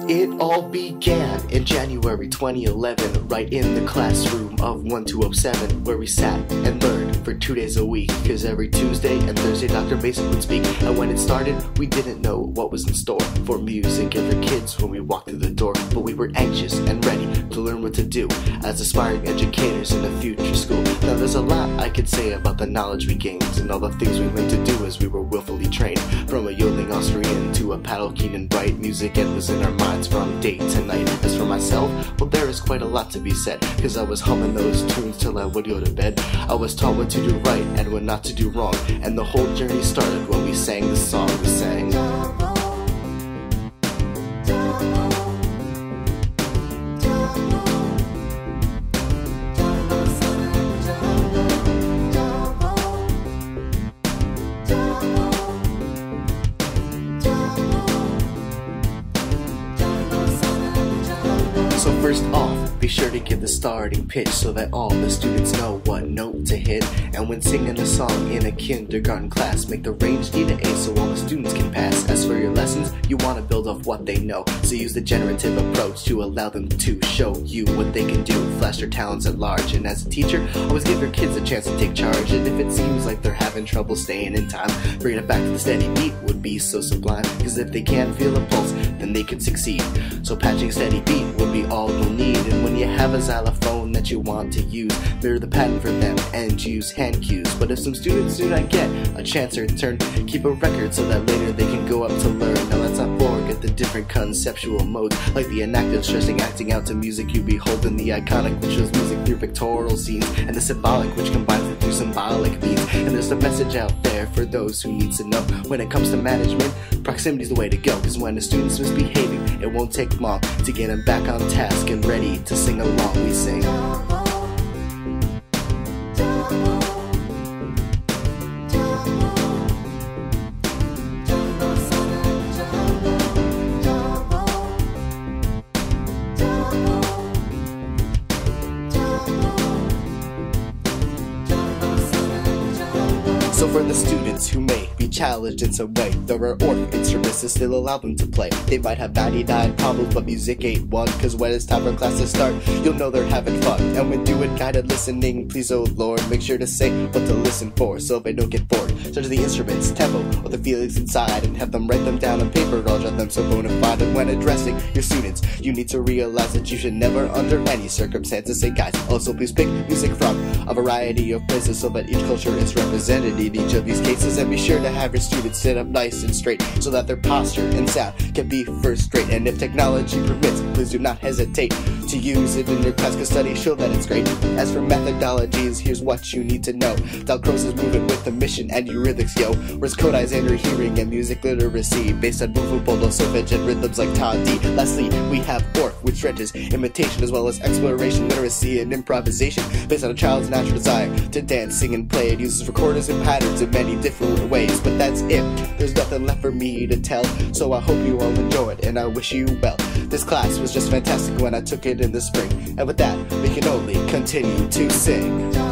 It all began in January 2011, right in the classroom of 1207, where we sat and learned for 2 days a week, cause every Tuesday and Thursday Dr. Mason would speak. And when it started, we didn't know what was in store for music and for kids when we walked through the door, but we were anxious and ready to learn what to do as aspiring educators in a future school. Now there's a lot I could say about the knowledge we gained and all the things we learned to do as we were willfully trained. From a yodeling Austrian to a paddle keen and bright, music it was in our minds from day to night. As for myself, well, there is quite a lot to be said, cause I was humming those tunes till I would go to bed. I was taught what to do right and what not to do wrong, and the whole journey started when we sang the song we sang. So first off, be sure to give the starting pitch so that all the students know what note to hit. And when singing a song in a kindergarten class, make the range D to A so all the students can pass. As for your lessons, you want to build off what they know, so use the generative approach to allow them to show you what they can do, flash their talents at large. And as a teacher, always give your kids a chance to take charge. And if it seems like they're having trouble staying in time, bringing it back to the steady beat would be so sublime, cause if they can't feel a pulse, then they can succeed. So patching a steady beat would be all you'll need. And when you have a xylophone that you want to use, mirror the pattern for them and use hand cues. But if some students do not get a chance or turn, keep a record so that later they can go up to learn. Now let's not forget the different conceptual modes, like the inactive stressing acting out to music you behold, and the iconic which shows music through pictorial scenes, and the symbolic which combines it through symbolic means. And there's a message out there for those who need to know. When it comes to management, proximity is the way to go, cause when a student's misbehaving, it won't take long to get them back on task and ready to sing along. We sing. So for the students who may be challenged in some way, there are org instruments to still allow them to play. They might have 99 problems, but music ain't one, cause when it's time for class to start, you'll know they're having fun. And when doing guided listening, please oh Lord, make sure to say what to listen for so they don't get bored. Such as the instruments, tempo, or the feelings inside, and have them write them down on paper, I'll jot them so bona fide. And when addressing your students, you need to realize that you should never under any circumstances say guys. Also please pick music from a variety of places so that each culture is represented in each of these cases. And be sure to have your students sit up nice and straight so that their posture and sound can be first rate. And if technology permits, please do not hesitate to use it in your class, cause studies show that it's great. As for methodologies, here's what you need to know. Dalcroze is moving with the mission and eurythmics, yo. Whereas Kodai's in your hearing and music literacy, based on Bufu, Bodo, solfege, and rhythms like Ta D. Lastly, we have Orff, which stretches imitation as well as exploration, literacy, and improvisation, based on a child's natural desire to dance, sing, and play. It uses recorders and patterns in many different ways, but that's it. There's nothing left for me to tell, so I hope you all enjoy it, and I wish you well. This class was just fantastic when I took it in the spring, and with that, we can only continue to sing.